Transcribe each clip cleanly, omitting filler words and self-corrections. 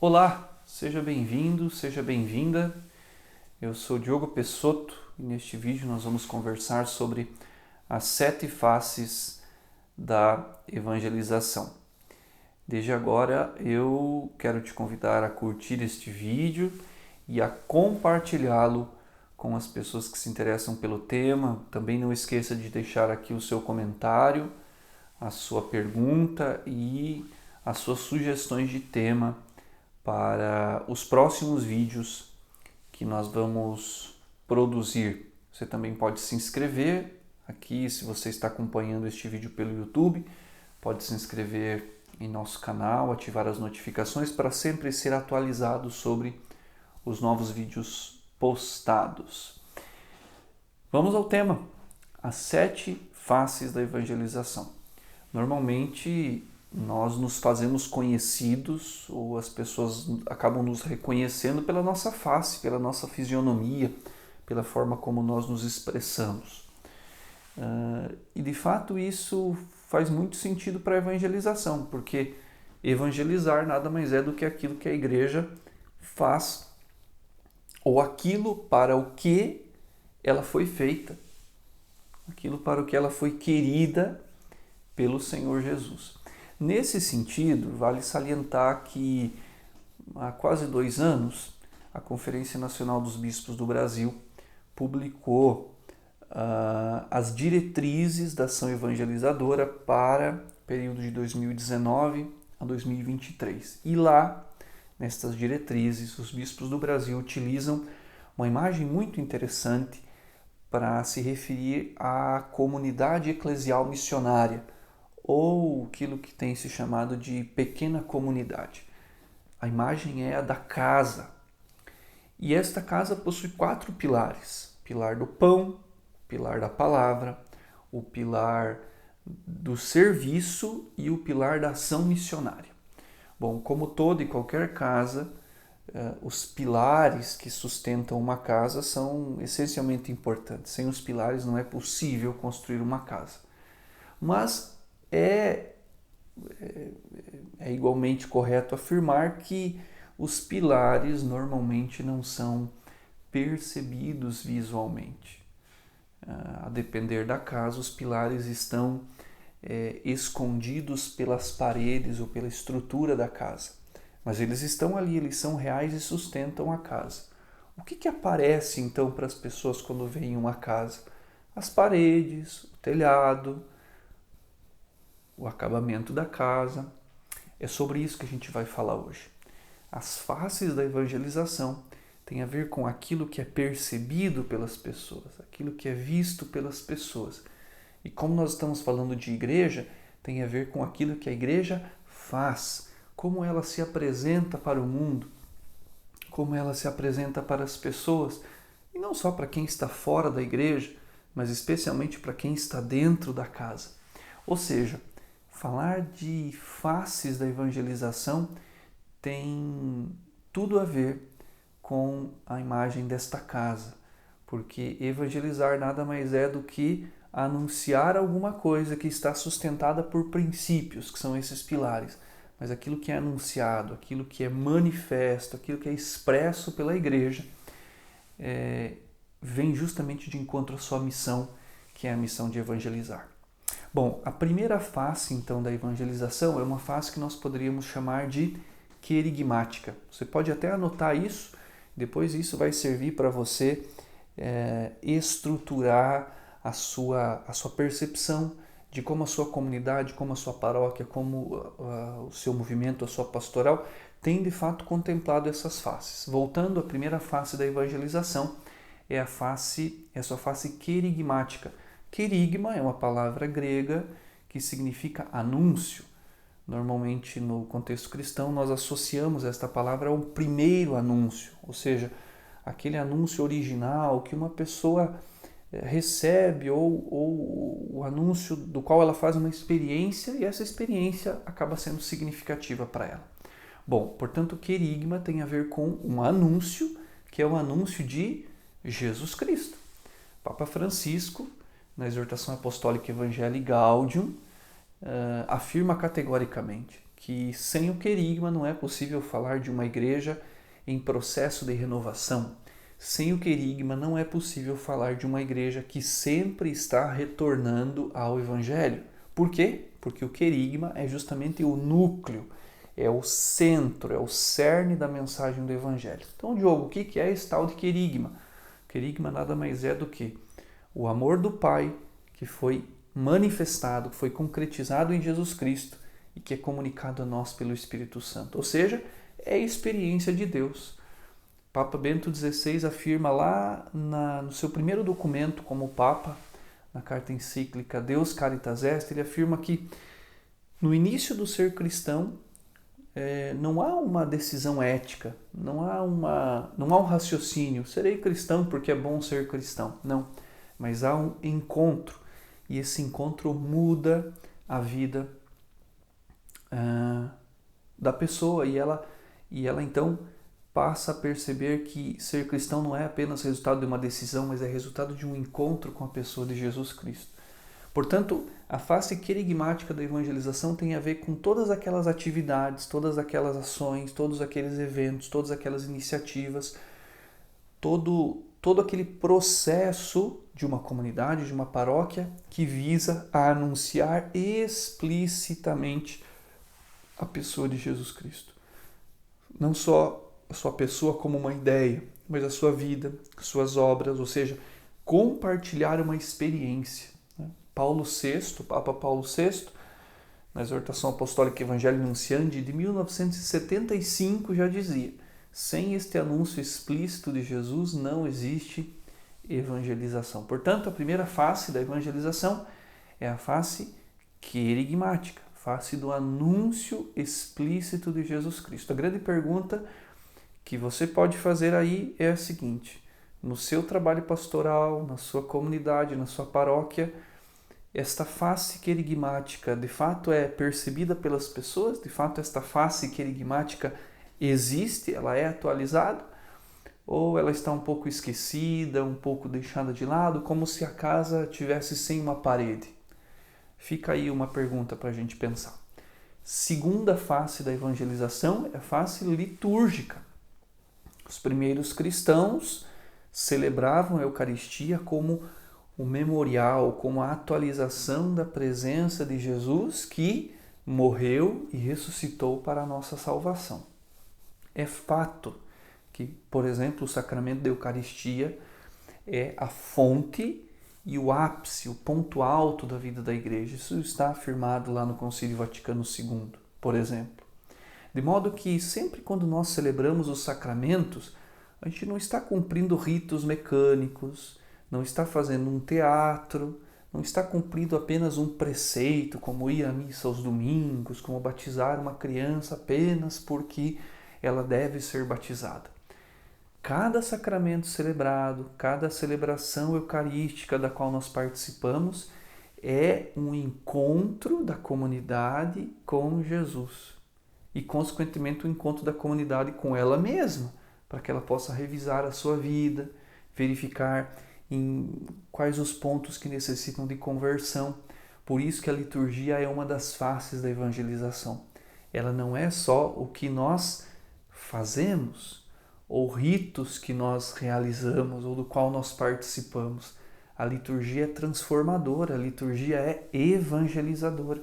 Olá, seja bem-vindo, seja bem-vinda. Eu sou Diogo Pessotto e neste vídeo nós vamos conversar sobre as 7 faces da evangelização. Desde agora eu quero te convidar a curtir este vídeo e a compartilhá-lo com as pessoas que se interessam pelo tema. Também não esqueça de deixar aqui o seu comentário, a sua pergunta e as suas sugestões de tema para os próximos vídeos que nós vamos produzir. Você também pode se inscrever aqui, se você está acompanhando este vídeo pelo YouTube, pode se inscrever em nosso canal, ativar as notificações para sempre ser atualizado sobre os novos vídeos postados. Vamos ao tema, as 7 faces da evangelização. Normalmente nós nos fazemos conhecidos ou as pessoas acabam nos reconhecendo pela nossa face, pela nossa fisionomia, pela forma como nós nos expressamos. E de fato isso faz muito sentido para a evangelização, porque evangelizar nada mais é do que aquilo que a igreja faz ou aquilo para o que ela foi feita, aquilo para o que ela foi querida pelo Senhor Jesus. Nesse sentido, vale salientar que há quase 2 anos, a Conferência Nacional dos Bispos do Brasil publicou as diretrizes da ação evangelizadora para o período de 2019 a 2023. E lá, nestas diretrizes, os bispos do Brasil utilizam uma imagem muito interessante para se referir à comunidade eclesial missionária, ou aquilo que tem se chamado de pequena comunidade. A imagem é a da casa. E esta casa possui 4 pilares: pilar do pão, pilar da palavra, o pilar do serviço e o pilar da ação missionária. Bom, como toda e qualquer casa, os pilares que sustentam uma casa são essencialmente importantes. Sem os pilares não é possível construir uma casa. Mas é igualmente correto afirmar que os pilares normalmente não são percebidos visualmente. A depender da casa, os pilares estão escondidos pelas paredes ou pela estrutura da casa. Mas eles estão ali, eles são reais e sustentam a casa. O que aparece então para as pessoas quando veem uma casa? As paredes, o telhado, o acabamento da casa. É sobre isso que a gente vai falar hoje. As faces da evangelização têm a ver com aquilo que é percebido pelas pessoas, aquilo que é visto pelas pessoas. E como nós estamos falando de igreja, tem a ver com aquilo que a igreja faz, como ela se apresenta para o mundo, como ela se apresenta para as pessoas, e não só para quem está fora da igreja, mas especialmente para quem está dentro da casa. Ou seja, falar de faces da evangelização tem tudo a ver com a imagem desta casa, porque evangelizar nada mais é do que anunciar alguma coisa que está sustentada por princípios, que são esses pilares. Mas aquilo que é anunciado, aquilo que é manifesto, aquilo que é expresso pela igreja, vem justamente de encontro à sua missão, que é a missão de evangelizar. Bom, a primeira face, então, da evangelização é uma face que nós poderíamos chamar de querigmática. Você pode até anotar isso, depois isso vai servir para você estruturar a sua percepção de como a sua comunidade, como a sua paróquia, como o seu movimento, a sua pastoral, tem de fato contemplado essas faces. Voltando à primeira face da evangelização, é a sua face querigmática. Querigma é uma palavra grega que significa anúncio. Normalmente, no contexto cristão, nós associamos esta palavra ao primeiro anúncio, ou seja, aquele anúncio original que uma pessoa recebe ou o anúncio do qual ela faz uma experiência e essa experiência acaba sendo significativa para ela. Bom, portanto, querigma tem a ver com um anúncio, que é o anúncio de Jesus Cristo. Papa Francisco, na exortação apostólica Evangelii Gaudium, afirma categoricamente que sem o querigma não é possível falar de uma igreja em processo de renovação. Sem o querigma não é possível falar de uma igreja que sempre está retornando ao Evangelho. Por quê? Porque o querigma é justamente o núcleo, é o centro, é o cerne da mensagem do Evangelho. Então, Diogo, o que é esse tal de querigma? Querigma nada mais é do que o amor do Pai que foi manifestado, foi concretizado em Jesus Cristo e que é comunicado a nós pelo Espírito Santo. Ou seja, é a experiência de Deus. Papa Bento XVI afirma lá no seu primeiro documento como Papa, na carta encíclica Deus Caritas Est, ele afirma que no início do ser cristão não há uma decisão ética, não há um raciocínio, serei cristão porque é bom ser cristão. Não, mas há um encontro e esse encontro muda a vida da pessoa e ela então passa a perceber que ser cristão não é apenas resultado de uma decisão, mas é resultado de um encontro com a pessoa de Jesus Cristo. Portanto, a face querigmática da evangelização tem a ver com todas aquelas atividades, todas aquelas ações, todos aqueles eventos, todas aquelas iniciativas, todo aquele processo de uma comunidade, de uma paróquia que visa a anunciar explicitamente a pessoa de Jesus Cristo. Não só a sua pessoa como uma ideia, mas a sua vida, suas obras, ou seja, compartilhar uma experiência. Papa Paulo VI, na exortação apostólica Evangelii Nunciandi de 1975 já dizia: sem este anúncio explícito de Jesus não existe evangelização. Portanto, a primeira face da evangelização é a face querigmática, face do anúncio explícito de Jesus Cristo. A grande pergunta que você pode fazer aí é a seguinte: no seu trabalho pastoral, na sua comunidade, na sua paróquia, esta face querigmática de fato é percebida pelas pessoas? De fato, esta face querigmática existe? Ela é atualizada? Ou ela está um pouco esquecida, um pouco deixada de lado, como se a casa tivesse sem uma parede? Fica aí uma pergunta para a gente pensar. Segunda face da evangelização é a face litúrgica. Os primeiros cristãos celebravam a Eucaristia como o memorial, como a atualização da presença de Jesus que morreu e ressuscitou para a nossa salvação. É fato que, por exemplo, o sacramento da Eucaristia é a fonte e o ápice, o ponto alto da vida da Igreja. Isso está afirmado lá no Concílio Vaticano II, por exemplo. De modo que sempre quando nós celebramos os sacramentos, a gente não está cumprindo ritos mecânicos, não está fazendo um teatro, não está cumprindo apenas um preceito, como ir à missa aos domingos, como batizar uma criança apenas porque ela deve ser batizada. Cada sacramento celebrado, cada celebração eucarística da qual nós participamos é um encontro da comunidade com Jesus e, consequentemente, o encontro da comunidade com ela mesma, para que ela possa revisar a sua vida, verificar em quais os pontos que necessitam de conversão. Por isso que a liturgia é uma das faces da evangelização. Ela não é só o que nós fazemos, ou ritos que nós realizamos, ou do qual nós participamos. A liturgia é transformadora, a liturgia é evangelizadora.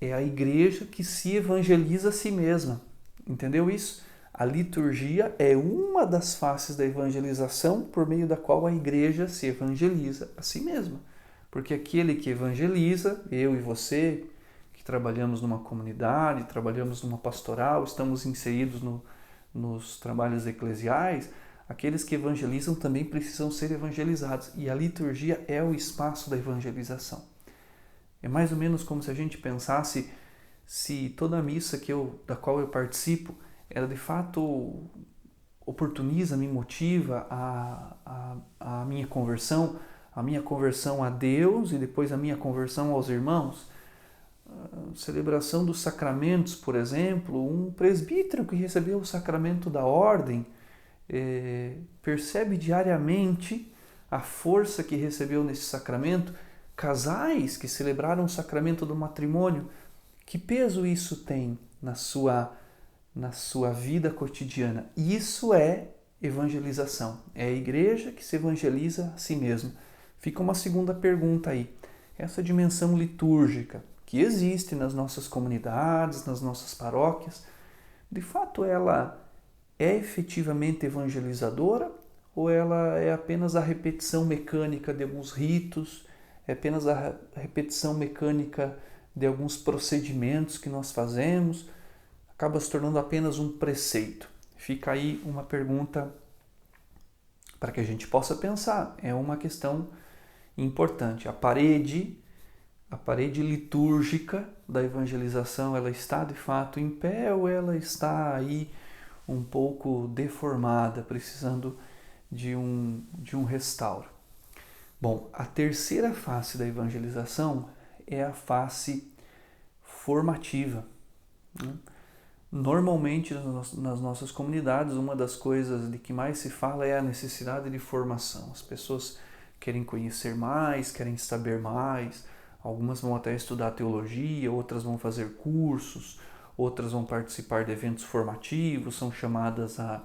É a igreja que se evangeliza a si mesma. Entendeu isso? A liturgia é uma das faces da evangelização por meio da qual a igreja se evangeliza a si mesma. Porque aquele que evangeliza, eu e você, que trabalhamos numa comunidade, trabalhamos numa pastoral, estamos inseridos nos trabalhos eclesiais, aqueles que evangelizam também precisam ser evangelizados. E a liturgia é o espaço da evangelização. É mais ou menos como se a gente pensasse se toda a missa da qual eu participo, ela de fato oportuniza, me motiva a minha conversão a Deus e depois a minha conversão aos irmãos. A celebração dos sacramentos, por exemplo, um presbítero que recebeu o sacramento da ordem percebe diariamente a força que recebeu nesse sacramento. Casais que celebraram o sacramento do matrimônio, Que peso isso tem na sua vida cotidiana? Isso é evangelização. É a igreja que se evangeliza a si mesma. Fica uma segunda pergunta aí. Essa dimensão litúrgica que existe nas nossas comunidades, nas nossas paróquias, de fato ela é efetivamente evangelizadora ou ela é apenas a repetição mecânica de alguns ritos, é apenas a repetição mecânica de alguns procedimentos que nós fazemos, acaba se tornando apenas um preceito? Fica aí uma pergunta para que a gente possa pensar. É uma questão importante. A parede litúrgica da evangelização, ela está de fato em pé ou ela está aí um pouco deformada, precisando de um restauro? Bom, a terceira face da evangelização é a face formativa. Normalmente, nas nossas comunidades, uma das coisas de que mais se fala é a necessidade de formação. As pessoas querem conhecer mais, querem saber mais. Algumas vão até estudar teologia, outras vão fazer cursos, outras vão participar de eventos formativos, são chamadas a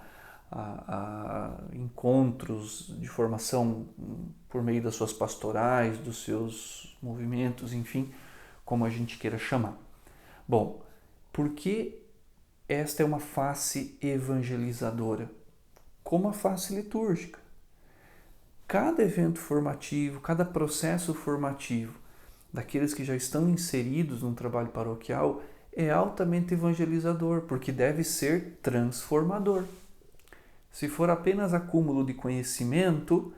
encontros de formação por meio das suas pastorais, dos seus movimentos, enfim, como a gente queira chamar. Bom, por que esta é uma face evangelizadora? Como a face litúrgica. Cada evento formativo, cada processo formativo daqueles que já estão inseridos num trabalho paroquial é altamente evangelizador, porque deve ser transformador. Se for apenas acúmulo de conhecimento,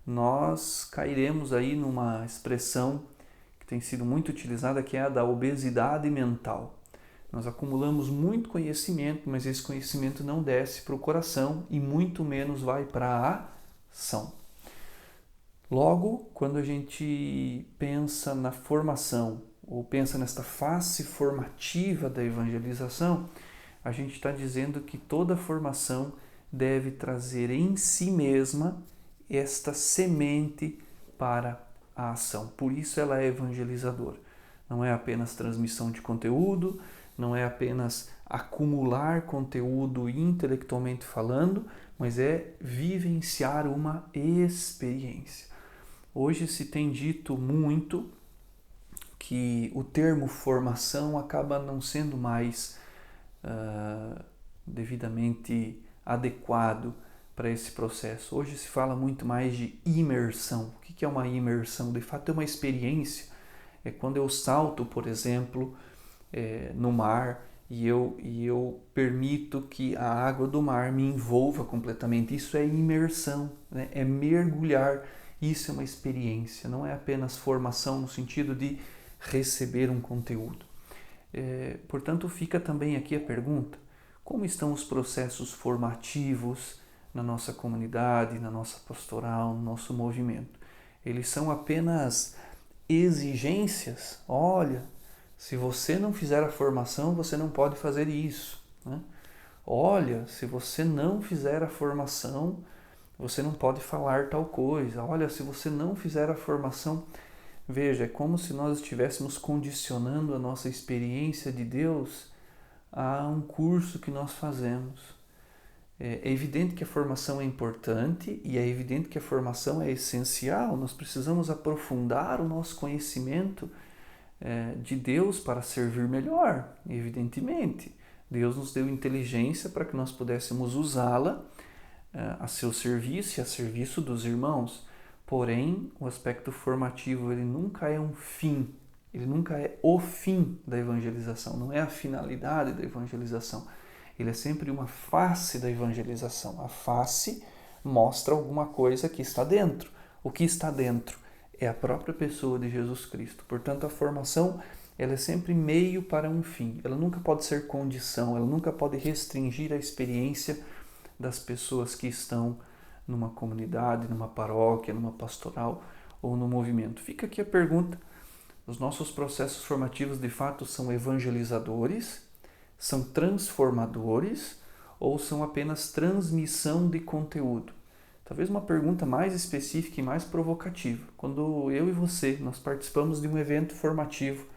nós cairemos aí numa expressão que tem sido muito utilizada, que é a da obesidade mental. Nós acumulamos muito conhecimento, mas esse conhecimento não desce para o coração e muito menos vai para a ação. Logo, quando a gente pensa na formação ou pensa nesta face formativa da evangelização, a gente está dizendo que toda formação deve trazer em si mesma esta semente para a ação. Por isso ela é evangelizadora. Não é apenas transmissão de conteúdo, não é apenas acumular conteúdo intelectualmente falando, mas é vivenciar uma experiência. Hoje se tem dito muito que o termo formação acaba não sendo mais devidamente adequado para esse processo. Hoje se fala muito mais de imersão. O que é uma imersão? De fato é uma experiência. É quando eu salto, por exemplo, no mar e eu permito que a água do mar me envolva completamente. Isso é imersão, né? É mergulhar. Isso é uma experiência, não é apenas formação no sentido de receber um conteúdo. Portanto, fica também aqui a pergunta: como estão os processos formativos na nossa comunidade, na nossa pastoral, no nosso movimento? Eles são apenas exigências? Olha, se você não fizer a formação, você não pode fazer isso, né? Olha, se você não fizer a formação, você não pode falar tal coisa. Olha, se você não fizer a formação... Veja, é como se nós estivéssemos condicionando a nossa experiência de Deus a um curso que nós fazemos. É evidente que a formação é importante e é evidente que a formação é essencial. Nós precisamos aprofundar o nosso conhecimento de Deus para servir melhor, evidentemente. Deus nos deu inteligência para que nós pudéssemos usá-la a seu serviço e a serviço dos irmãos. Porém, o aspecto formativo, ele nunca é um fim, ele nunca é o fim da evangelização, não é a finalidade da evangelização. Ele é sempre uma face da evangelização. A face mostra alguma coisa que está dentro. O que está dentro é a própria pessoa de Jesus Cristo. Portanto, a formação, ela é sempre meio para um fim. Ela nunca pode ser condição, ela nunca pode restringir a experiência das pessoas que estão numa comunidade, numa paróquia, numa pastoral ou no movimento. Fica aqui a pergunta: os nossos processos formativos de fato são evangelizadores, são transformadores ou são apenas transmissão de conteúdo? Talvez uma pergunta mais específica e mais provocativa. Quando eu e você, nós participamos de um evento formativo,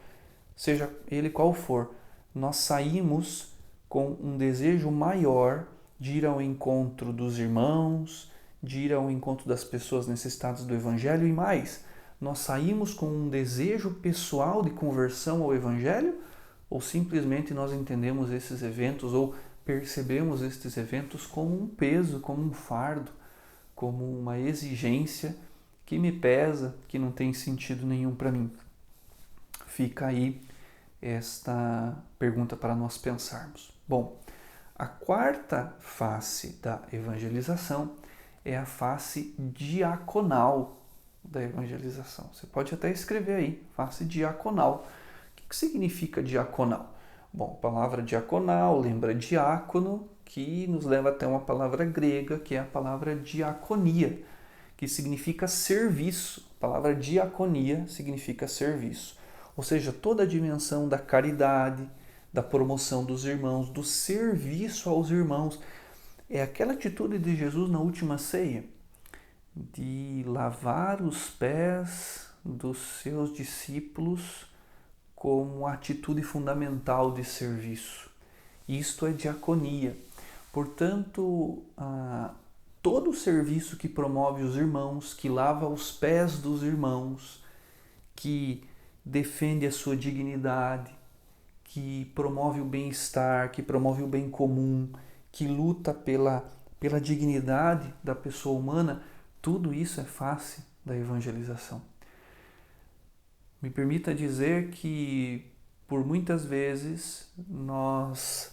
seja ele qual for, nós saímos com um desejo maior de ir ao encontro dos irmãos, de ir ao encontro das pessoas necessitadas do Evangelho e mais, nós saímos com um desejo pessoal de conversão ao Evangelho ou simplesmente nós entendemos esses eventos ou percebemos estes eventos como um peso, como um fardo, como uma exigência que me pesa, que não tem sentido nenhum para mim? Fica aí esta pergunta para nós pensarmos. Bom, a quarta face da evangelização é a face diaconal da evangelização. Você pode até escrever aí, face diaconal. O que significa diaconal? Bom, a palavra diaconal lembra diácono, que nos leva até uma palavra grega, que é a palavra diaconia, que significa serviço. A palavra diaconia significa serviço. Ou seja, toda a dimensão da caridade, da promoção dos irmãos, do serviço aos irmãos. É aquela atitude de Jesus na última ceia, de lavar os pés dos seus discípulos como atitude fundamental de serviço. Isto é diaconia. Portanto, todo o serviço que promove os irmãos, que lava os pés dos irmãos, que defende a sua dignidade, que promove o bem-estar, que promove o bem comum, que luta pela dignidade da pessoa humana, tudo isso é face da evangelização. Me permita dizer que, por muitas vezes, nós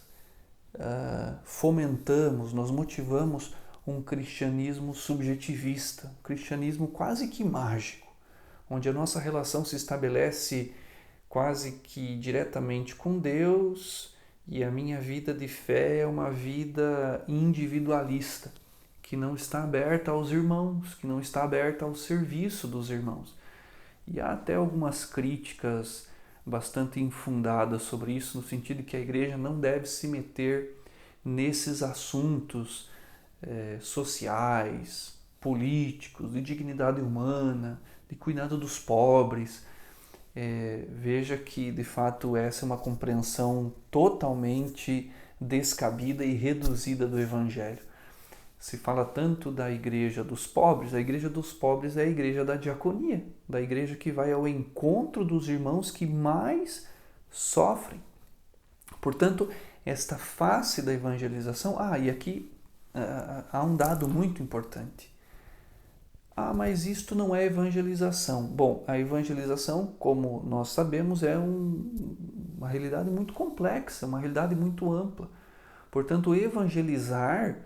fomentamos, nós motivamos um cristianismo subjetivista, um cristianismo quase que mágico, onde a nossa relação se estabelece quase que diretamente com Deus e a minha vida de fé é uma vida individualista, que não está aberta aos irmãos, que não está aberta ao serviço dos irmãos. E há até algumas críticas bastante infundadas sobre isso, no sentido de que a igreja não deve se meter nesses assuntos sociais, políticos, de dignidade humana, de cuidado dos pobres. Veja que, de fato, essa é uma compreensão totalmente descabida e reduzida do Evangelho. Se fala tanto da igreja dos pobres, a igreja dos pobres é a igreja da diaconia, da igreja que vai ao encontro dos irmãos que mais sofrem. Portanto, esta face da evangelização... e aqui há um dado muito importante. Mas isto não é evangelização. Bom, a evangelização, como nós sabemos, é uma realidade muito complexa, uma realidade muito ampla. Portanto, evangelizar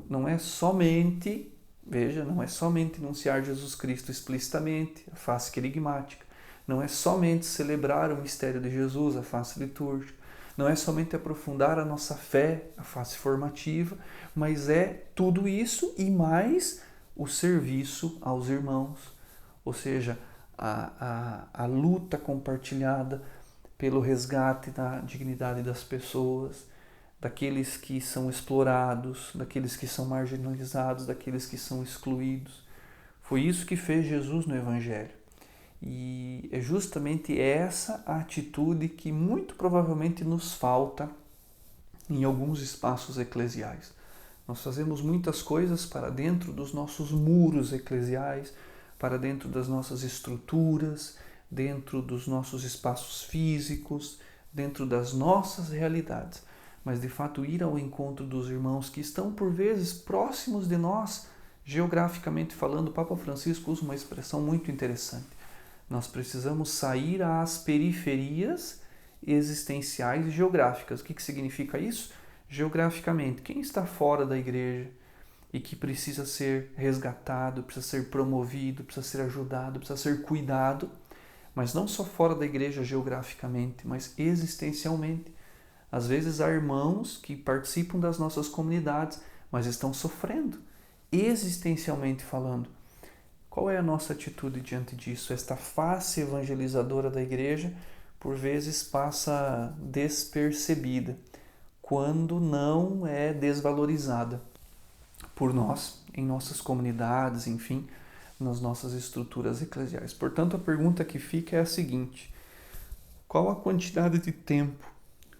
não é somente, não é somente anunciar Jesus Cristo explicitamente, a face querigmática. Não é somente celebrar o mistério de Jesus, a face litúrgica. Não é somente aprofundar a nossa fé, a face formativa, mas é tudo isso e mais o serviço aos irmãos, ou seja, a luta compartilhada pelo resgate da dignidade das pessoas, daqueles que são explorados, daqueles que são marginalizados, daqueles que são excluídos. Foi isso que fez Jesus no Evangelho. E é justamente essa a atitude que muito provavelmente nos falta em alguns espaços eclesiais. Nós fazemos muitas coisas para dentro dos nossos muros eclesiais, para dentro das nossas estruturas, dentro dos nossos espaços físicos, dentro das nossas realidades. Mas, de fato, ir ao encontro dos irmãos que estão, por vezes, próximos de nós, geograficamente falando, o Papa Francisco usa uma expressão muito interessante. Nós precisamos sair às periferias existenciais e geográficas. O que significa isso? Geograficamente, quem está fora da igreja e que precisa ser resgatado, precisa ser promovido, precisa ser ajudado, precisa ser cuidado, mas não só fora da igreja geograficamente, mas existencialmente. Às vezes há irmãos que participam das nossas comunidades, mas estão sofrendo, existencialmente falando. Qual é a nossa atitude diante disso? Esta face evangelizadora da igreja, por vezes, passa despercebida, quando não é desvalorizada por nós, em nossas comunidades, enfim, nas nossas estruturas eclesiais. Portanto, a pergunta que fica é a seguinte: qual a quantidade de tempo,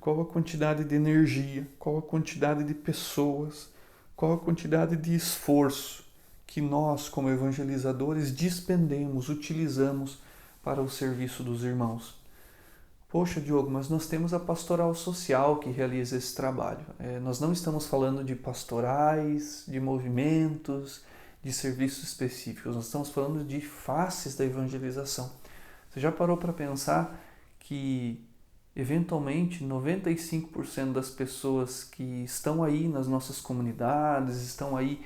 qual a quantidade de energia, qual a quantidade de pessoas, qual a quantidade de esforço que nós, como evangelizadores, despendemos, utilizamos para o serviço dos irmãos. Poxa, Diogo, mas nós temos a pastoral social que realiza esse trabalho. Nós não estamos falando de pastorais, de movimentos, de serviços específicos. Nós estamos falando de faces da evangelização. Você já parou para pensar que, eventualmente, 95% das pessoas que estão aí nas nossas comunidades, estão aí,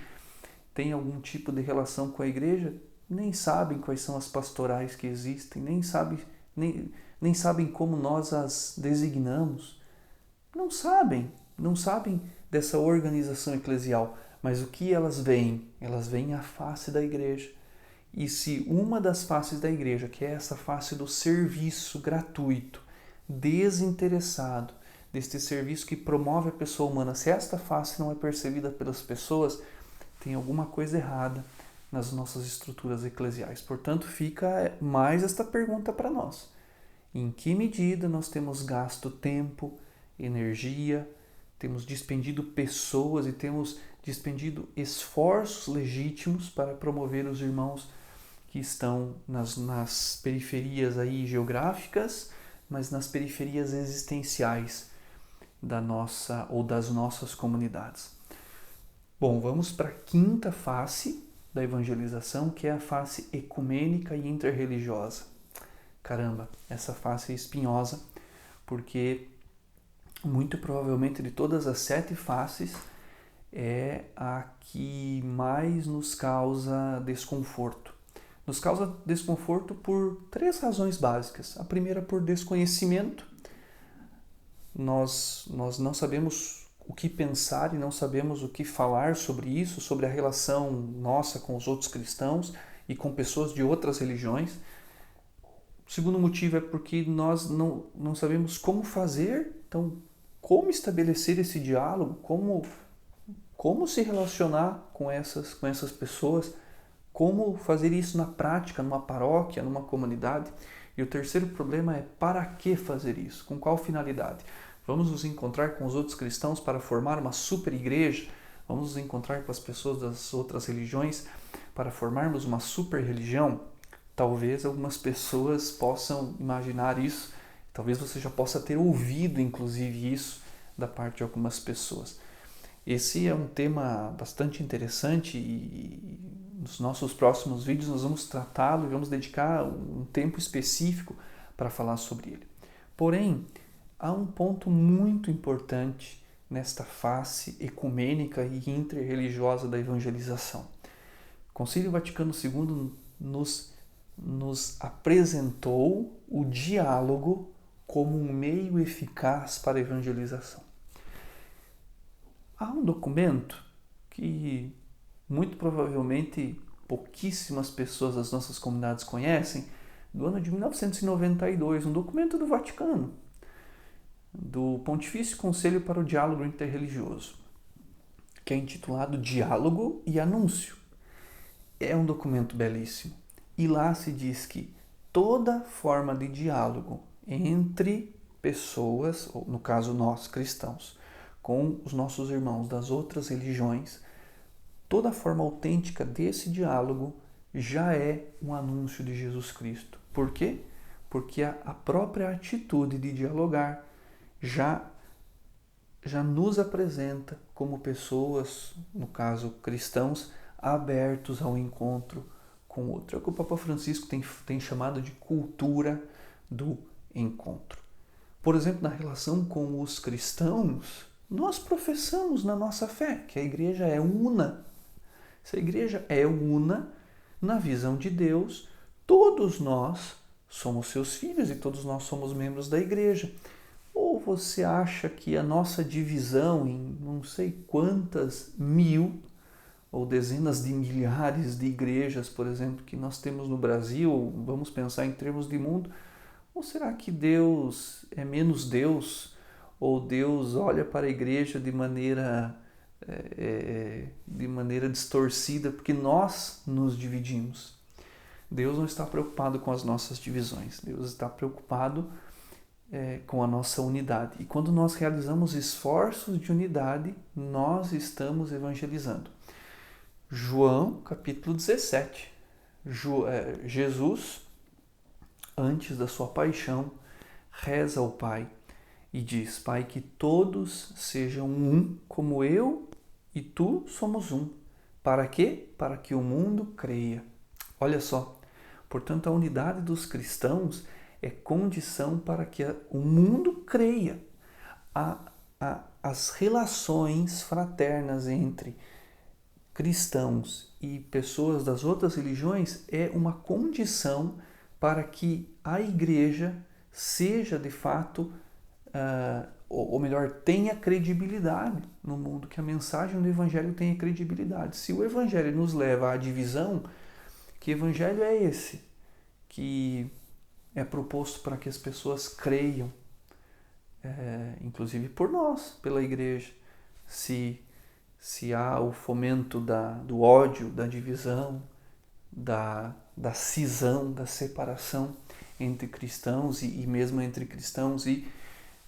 têm algum tipo de relação com a igreja, nem sabem quais são as pastorais que existem, nem sabem como nós as designamos. Não sabem dessa organização eclesial. Mas o que elas veem? Elas veem a face da igreja. E se uma das faces da igreja, que é essa face do serviço gratuito, desinteressado, deste serviço que promove a pessoa humana, se esta face não é percebida pelas pessoas, tem alguma coisa errada nas nossas estruturas eclesiais. Portanto, fica mais esta pergunta para nós. Em que medida nós temos gasto tempo, energia, temos despendido pessoas e temos despendido esforços legítimos para promover os irmãos que estão nas periferias aí geográficas, mas nas periferias existenciais da nossa ou das nossas comunidades. Bom, vamos para a quinta face da evangelização, que é a face ecumênica e interreligiosa. Caramba, essa face é espinhosa, porque muito provavelmente de todas as 7 faces é a que mais nos causa desconforto. Nos causa desconforto por 3 razões básicas. A primeira, por desconhecimento. Nós não sabemos o que pensar e não sabemos o que falar sobre isso, sobre a relação nossa com os outros cristãos e com pessoas de outras religiões. O segundo motivo é porque nós não sabemos como fazer, então, como estabelecer esse diálogo, como se relacionar com essas pessoas, como fazer isso na prática, numa paróquia, numa comunidade. E o terceiro problema é para que fazer isso, com qual finalidade? Vamos nos encontrar com os outros cristãos para formar uma super igreja? Vamos nos encontrar com as pessoas das outras religiões para formarmos uma super religião? Talvez algumas pessoas possam imaginar isso, talvez você já possa ter ouvido, inclusive, isso da parte de algumas pessoas. Esse é um tema bastante interessante e nos nossos próximos vídeos nós vamos tratá-lo e vamos dedicar um tempo específico para falar sobre ele. Porém, há um ponto muito importante nesta face ecumênica e interreligiosa da evangelização. O Concílio Vaticano II nos apresentou o diálogo como um meio eficaz para a evangelização. Há um documento que muito provavelmente pouquíssimas pessoas das nossas comunidades conhecem, do ano de 1992, um documento do Vaticano, do Pontifício Conselho para o Diálogo Interreligioso, que é intitulado Diálogo e Anúncio. É um documento belíssimo. E lá se diz que toda forma de diálogo entre pessoas, ou no caso nós cristãos, com os nossos irmãos das outras religiões, toda forma autêntica desse diálogo já é um anúncio de Jesus Cristo. Por quê? Porque a própria atitude de dialogar já nos apresenta como pessoas, no caso cristãos, abertos ao encontro com o outro. É o que o Papa Francisco tem chamado de cultura do encontro. Por exemplo, na relação com os cristãos, nós professamos na nossa fé que a igreja é una. Se a igreja é una, na visão de Deus, todos nós somos seus filhos e todos nós somos membros da igreja. Ou você acha que a nossa divisão em não sei quantas mil ou dezenas de milhares de igrejas, por exemplo, que nós temos no Brasil, vamos pensar em termos de mundo, ou será que Deus é menos Deus? Ou Deus olha para a igreja de maneira distorcida, porque nós nos dividimos. Deus não está preocupado com as nossas divisões. Deus está preocupado com a nossa unidade. E quando nós realizamos esforços de unidade, nós estamos evangelizando. João, capítulo 17. Jesus, antes da sua paixão, reza ao Pai e diz: Pai, que todos sejam um, como eu e tu somos um. Para quê? Para que o mundo creia. Olha só, portanto, a unidade dos cristãos é condição para que o mundo creia. As relações fraternas entre cristãos e pessoas das outras religiões é uma condição para que a igreja seja de fato, ou melhor, tenha credibilidade no mundo, que a mensagem do evangelho tenha credibilidade. Se o evangelho nos leva à divisão, que evangelho é esse que é proposto para que as pessoas creiam, inclusive por nós, pela igreja? Se há o fomento do ódio, da divisão, da cisão, da separação entre cristãos e mesmo entre cristãos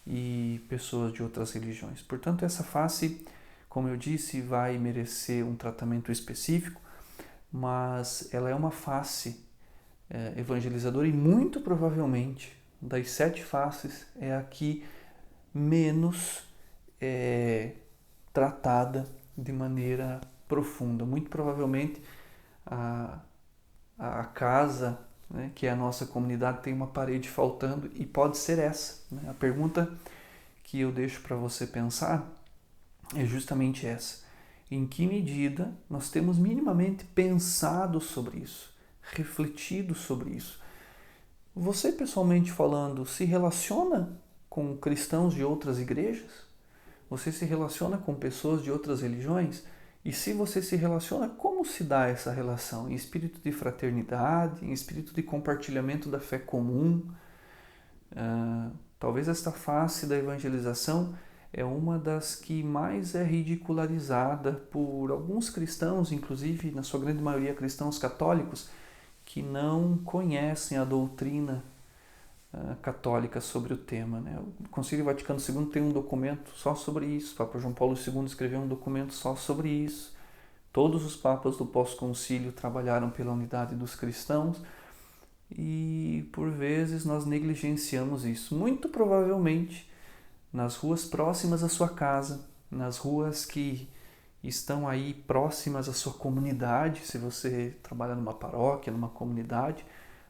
e pessoas de outras religiões. Portanto, essa face, como eu disse, vai merecer um tratamento específico, mas ela é uma face evangelizadora e muito provavelmente das 7 faces é a que menos tratada de maneira profunda. Muito provavelmente a casa, né, que é a nossa comunidade, tem uma parede faltando e pode ser essa, né? A pergunta que eu deixo para você pensar é justamente essa: em que medida nós temos minimamente pensado sobre isso, refletido sobre isso? Você, pessoalmente falando, se relaciona com cristãos de outras igrejas? Você se relaciona com pessoas de outras religiões? E se você se relaciona, como se dá essa relação? Em espírito de fraternidade, em espírito de compartilhamento da fé comum? Talvez esta face da evangelização é uma das que mais é ridicularizada por alguns cristãos, inclusive, na sua grande maioria, cristãos católicos, que não conhecem a doutrina católica sobre o tema, né? O Concílio Vaticano II tem um documento só sobre isso. O Papa João Paulo II escreveu um documento só sobre isso. Todos os papas do pós-concílio trabalharam pela unidade dos cristãos e, por vezes, nós negligenciamos isso. Muito provavelmente, nas ruas próximas à sua casa, nas ruas que estão aí próximas à sua comunidade, se você trabalha numa paróquia, numa comunidade,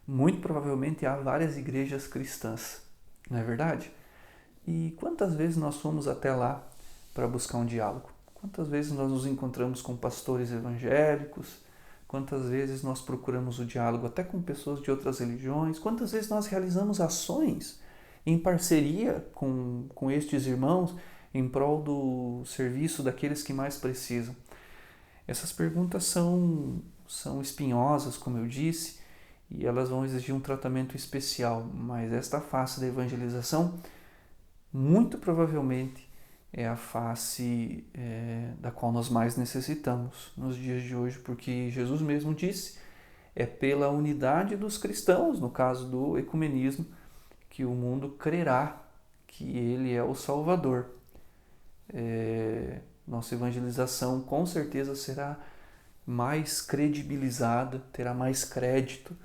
muito provavelmente há várias igrejas cristãs, não é verdade? E quantas vezes nós fomos até lá para buscar um diálogo? Quantas vezes nós nos encontramos com pastores evangélicos? Quantas vezes nós procuramos o diálogo até com pessoas de outras religiões? Quantas vezes nós realizamos ações em parceria com estes irmãos em prol do serviço daqueles que mais precisam? Essas perguntas são espinhosas, como eu disse, e elas vão exigir um tratamento especial, mas esta face da evangelização, muito provavelmente, é a face da qual nós mais necessitamos nos dias de hoje, porque Jesus mesmo disse, é pela unidade dos cristãos, no caso do ecumenismo, que o mundo crerá que Ele é o Salvador. Nossa evangelização com certeza será mais credibilizada, terá mais crédito,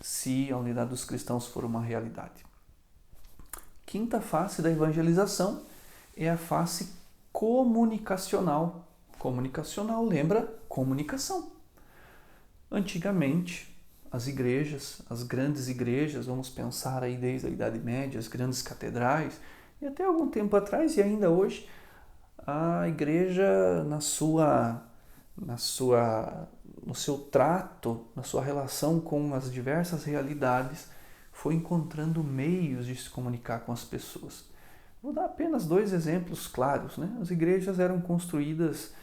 se a unidade dos cristãos for uma realidade. Quinta face da evangelização é a face comunicacional. Comunicacional lembra comunicação. Antigamente, as igrejas, as grandes igrejas, vamos pensar aí desde a Idade Média, as grandes catedrais, e até algum tempo atrás e ainda hoje, a igreja no seu trato, na sua relação com as diversas realidades, foi encontrando meios de se comunicar com as pessoas. Vou dar apenas 2 exemplos claros, né? As igrejas eram construídas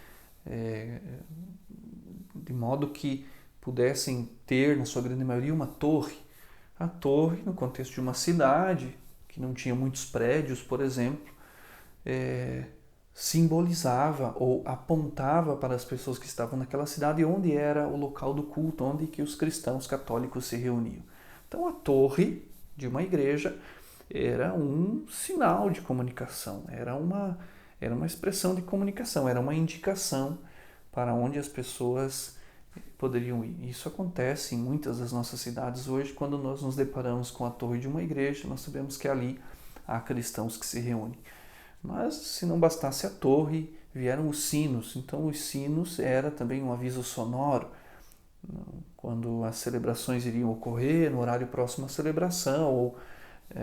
de modo que pudessem ter, na sua grande maioria, uma torre. A torre, no contexto de uma cidade, que não tinha muitos prédios, por exemplo, simbolizava ou apontava para as pessoas que estavam naquela cidade onde era o local do culto, onde que os cristãos católicos se reuniam. Então a torre de uma igreja era um sinal de comunicação, era uma expressão de comunicação, era uma indicação para onde as pessoas poderiam ir. Isso acontece em muitas das nossas cidades hoje. Quando nós nos deparamos com a torre de uma igreja, nós sabemos que ali há cristãos que se reúnem. Mas se não bastasse a torre, vieram os sinos. Então os sinos era também um aviso sonoro quando as celebrações iriam ocorrer, no horário próximo à celebração ou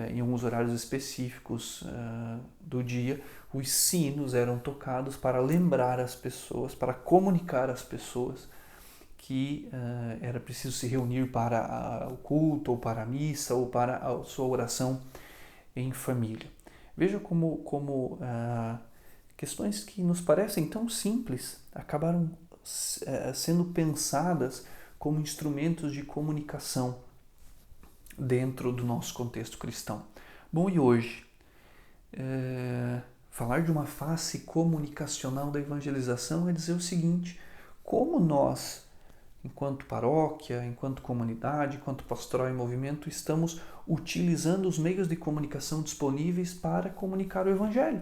em alguns horários específicos do dia, os sinos eram tocados para lembrar as pessoas, para comunicar às pessoas que era preciso se reunir para o culto, ou para a missa, ou para a sua oração em família. Veja como questões que nos parecem tão simples acabaram sendo pensadas como instrumentos de comunicação dentro do nosso contexto cristão. Bom, e hoje? Falar de uma face comunicacional da evangelização é dizer o seguinte: como nós, enquanto paróquia, enquanto comunidade, enquanto pastoral em movimento, estamos utilizando os meios de comunicação disponíveis para comunicar o Evangelho.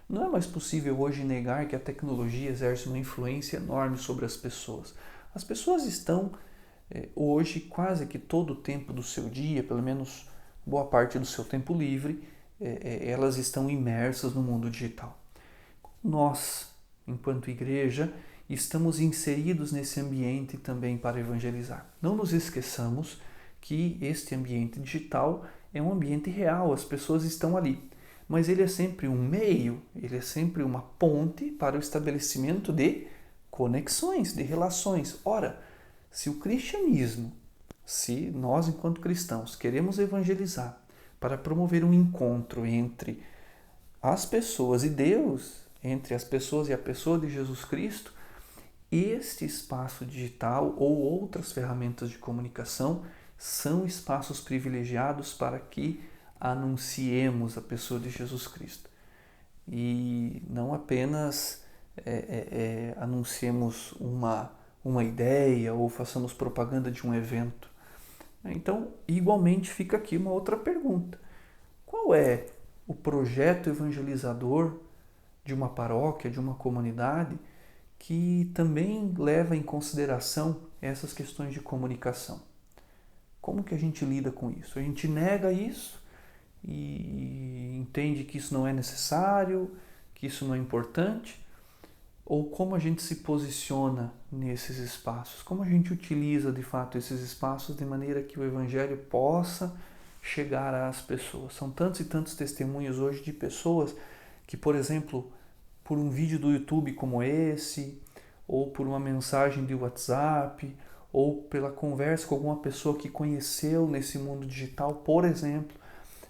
Não é mais possível hoje negar que a tecnologia exerce uma influência enorme sobre as pessoas. As pessoas estão hoje quase que todo o tempo do seu dia, pelo menos boa parte do seu tempo livre, elas estão imersas no mundo digital. Nós, enquanto igreja, estamos inseridos nesse ambiente também para evangelizar. Não nos esqueçamos que este ambiente digital é um ambiente real, as pessoas estão ali. Mas ele é sempre um meio, ele é sempre uma ponte para o estabelecimento de conexões, de relações. Ora, se o cristianismo, se nós enquanto cristãos queremos evangelizar para promover um encontro entre as pessoas e Deus, entre as pessoas e a pessoa de Jesus Cristo, este espaço digital ou outras ferramentas de comunicação são espaços privilegiados para que anunciemos a pessoa de Jesus Cristo. E não apenas anunciemos uma ideia ou façamos propaganda de um evento. Então, igualmente fica aqui uma outra pergunta. Qual é o projeto evangelizador de uma paróquia, de uma comunidade, que também leva em consideração essas questões de comunicação? Como que a gente lida com isso? A gente nega isso e entende que isso não é necessário, que isso não é importante? Ou como a gente se posiciona nesses espaços? Como a gente utiliza de fato esses espaços de maneira que o Evangelho possa chegar às pessoas? São tantos e tantos testemunhos hoje de pessoas que, por exemplo, por um vídeo do YouTube como esse, ou por uma mensagem de WhatsApp, ou pela conversa com alguma pessoa que conheceu nesse mundo digital, por exemplo,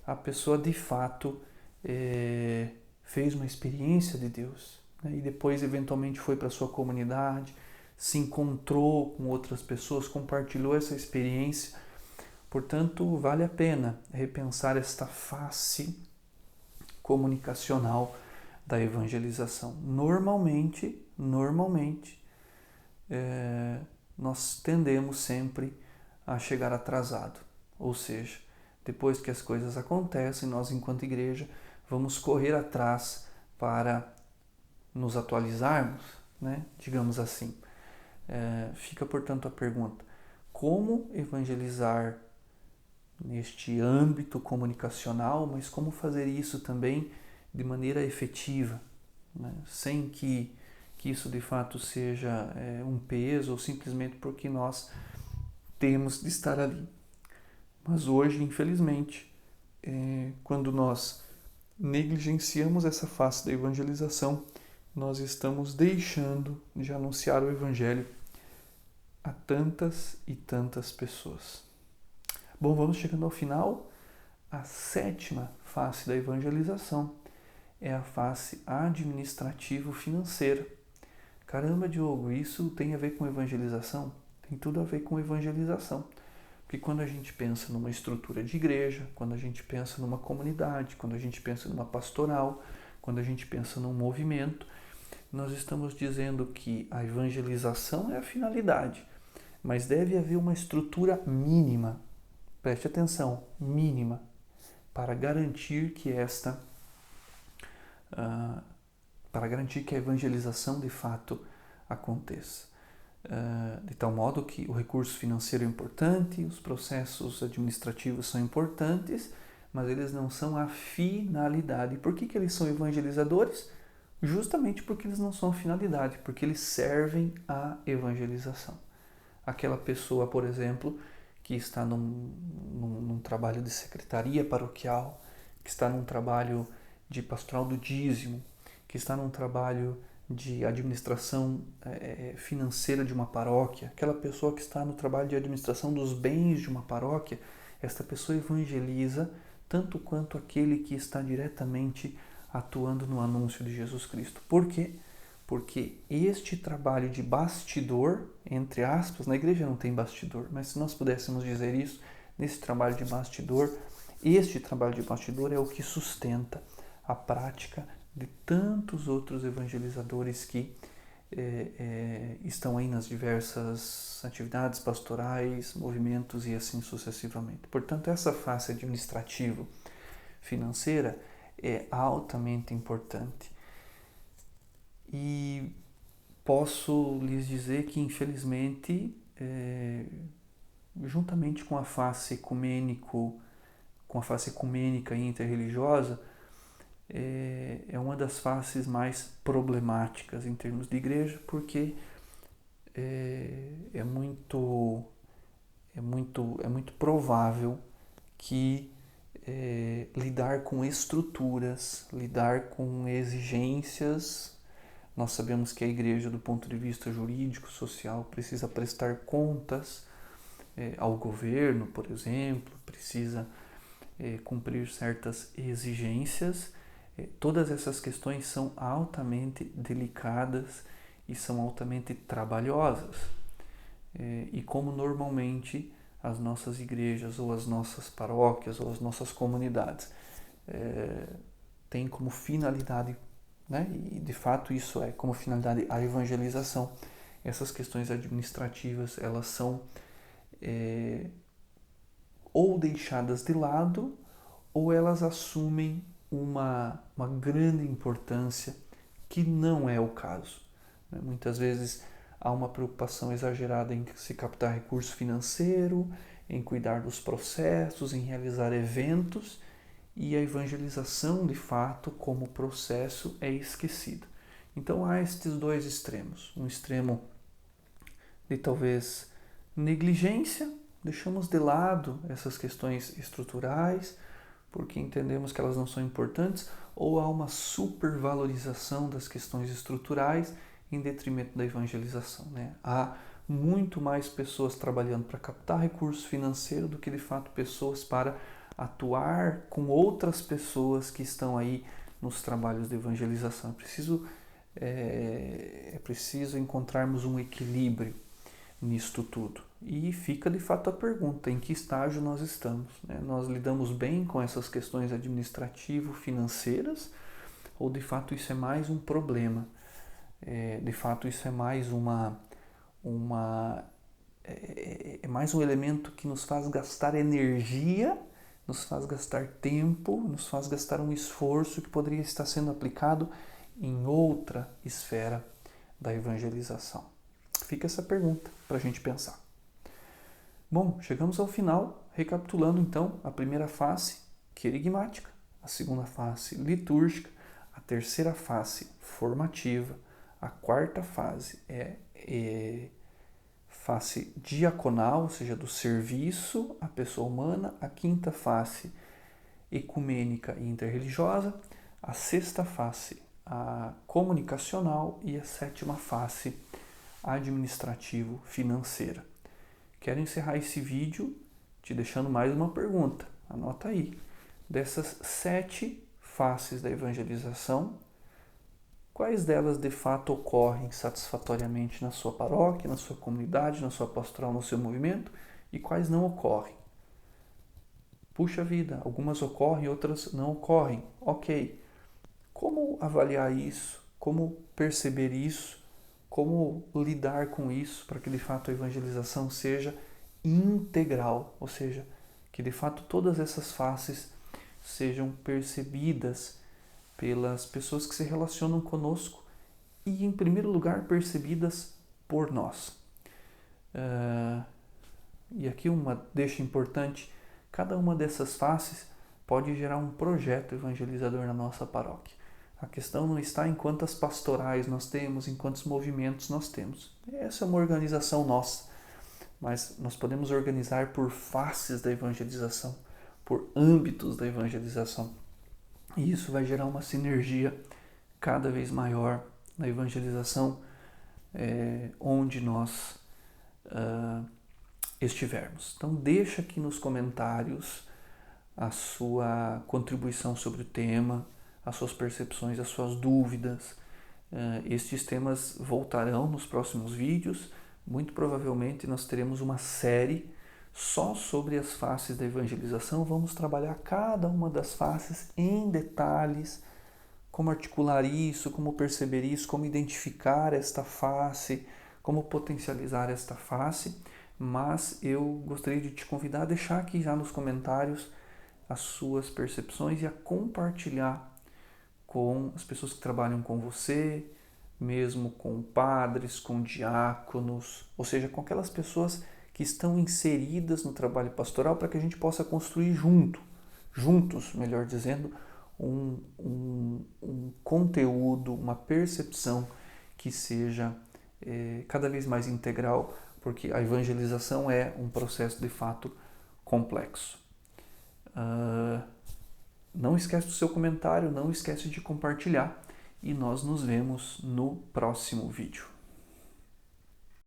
a pessoa de fato fez uma experiência de Deus, né? E depois eventualmente foi para a sua comunidade, se encontrou com outras pessoas, compartilhou essa experiência. Portanto, vale a pena repensar esta face comunicacional da evangelização. Normalmente, nós tendemos sempre a chegar atrasado, ou seja, depois que as coisas acontecem, nós enquanto igreja vamos correr atrás para nos atualizarmos, né? Digamos assim. Fica, portanto, a pergunta: como evangelizar neste âmbito comunicacional, mas como fazer isso também de maneira efetiva, né? Sem que isso de fato seja um peso ou simplesmente porque nós temos de estar ali. Mas hoje, infelizmente, quando nós negligenciamos essa face da evangelização, nós estamos deixando de anunciar o Evangelho a tantas e tantas pessoas. Bom, vamos chegando ao final. A sétima face da evangelização é a face administrativo-financeira. Caramba, Diogo, isso tem a ver com evangelização? Tem tudo a ver com evangelização. Porque quando a gente pensa numa estrutura de igreja, quando a gente pensa numa comunidade, quando a gente pensa numa pastoral, quando a gente pensa num movimento, nós estamos dizendo que a evangelização é a finalidade, mas deve haver uma estrutura mínima, preste atenção, mínima, para garantir que a evangelização de fato aconteça. De tal modo que o recurso financeiro é importante, os processos administrativos são importantes, mas eles não são a finalidade. Por que eles são evangelizadores? Justamente porque eles não são a finalidade, porque eles servem à evangelização. Aquela pessoa, por exemplo, que está num trabalho de secretaria paroquial, que está num trabalho de pastoral do dízimo, que está num trabalho de administração financeira de uma paróquia, aquela pessoa que está no trabalho de administração dos bens de uma paróquia, esta pessoa evangeliza tanto quanto aquele que está diretamente atuando no anúncio de Jesus Cristo. Por quê? Porque este trabalho de bastidor, entre aspas, na igreja não tem bastidor, mas se nós pudéssemos dizer isso, nesse trabalho de bastidor, este trabalho de bastidor é o que sustenta a prática de tantos outros evangelizadores que estão aí nas diversas atividades pastorais, movimentos e assim sucessivamente. Portanto, essa face administrativo-financeira é altamente importante. E posso lhes dizer que, infelizmente, juntamente com a face ecumênica e interreligiosa, é uma das faces mais problemáticas em termos de igreja, porque é muito provável que lidar com estruturas, lidar com exigências. Nós sabemos que a igreja, do ponto de vista jurídico, social, precisa prestar contas ao governo, por exemplo, precisa cumprir certas exigências. Todas essas questões são altamente delicadas e são altamente trabalhosas. E como normalmente as nossas igrejas ou as nossas paróquias ou as nossas comunidades têm como finalidade, né? E de fato isso é como finalidade a evangelização, essas questões administrativas elas são ou deixadas de lado ou elas assumem uma grande importância que não é o caso. Muitas vezes há uma preocupação exagerada em se captar recurso financeiro, em cuidar dos processos, em realizar eventos, e a evangelização, de fato, como processo, é esquecida. Então há estes dois extremos. Um extremo de talvez negligência, deixamos de lado essas questões estruturais, porque entendemos que elas não são importantes, ou há uma supervalorização das questões estruturais em detrimento da evangelização. Há muito mais pessoas trabalhando para captar recurso financeiro do que de fato pessoas para atuar com outras pessoas que estão aí nos trabalhos de evangelização. É preciso encontrarmos um equilíbrio nisto tudo. E fica de fato a pergunta, em que estágio nós estamos? Nós lidamos bem com essas questões administrativo-financeiras ou de fato isso é mais um problema? De fato isso é mais mais um elemento que nos faz gastar energia, nos faz gastar tempo, nos faz gastar um esforço que poderia estar sendo aplicado em outra esfera da evangelização. Fica essa pergunta para a gente pensar. Bom, chegamos ao final, recapitulando então a primeira face, querigmática, a segunda face, litúrgica, a terceira face, formativa, a quarta fase é face diaconal, ou seja, do serviço à pessoa humana, a quinta face, ecumênica e interreligiosa, a sexta face, a comunicacional e a sétima face, administrativo-financeira. Quero encerrar esse vídeo te deixando mais uma pergunta. Anota aí. Dessas 7 faces da evangelização, quais delas de fato ocorrem satisfatoriamente na sua paróquia, na sua comunidade, na sua pastoral, no seu movimento e quais não ocorrem? Puxa vida, algumas ocorrem, outras não ocorrem. Ok. Como avaliar isso? Como perceber isso? Como lidar com isso para que de fato a evangelização seja integral, ou seja, que de fato todas essas faces sejam percebidas pelas pessoas que se relacionam conosco e, em primeiro lugar, percebidas por nós. E aqui uma deixa importante: cada uma dessas faces pode gerar um projeto evangelizador na nossa paróquia. A questão não está em quantas pastorais nós temos, em quantos movimentos nós temos. Essa é uma organização nossa, mas nós podemos organizar por faces da evangelização, por âmbitos da evangelização. E isso vai gerar uma sinergia cada vez maior na evangelização onde nós estivermos. Então deixa aqui nos comentários a sua contribuição sobre o tema, as suas percepções, as suas dúvidas. Estes temas voltarão nos próximos vídeos. Muito provavelmente nós teremos uma série só sobre as faces da evangelização. Vamos trabalhar cada uma das faces em detalhes, como articular isso, como perceber isso, como identificar esta face, como potencializar esta face. Mas eu gostaria de te convidar a deixar aqui já nos comentários as suas percepções e a compartilhar com as pessoas que trabalham com você, mesmo com padres, com diáconos, ou seja, com aquelas pessoas que estão inseridas no trabalho pastoral, para que a gente possa construir juntos, melhor dizendo, um conteúdo, uma percepção que seja cada vez mais integral, porque a evangelização é um processo de fato complexo. Não esquece do seu comentário, não esquece de compartilhar e nós nos vemos no próximo vídeo.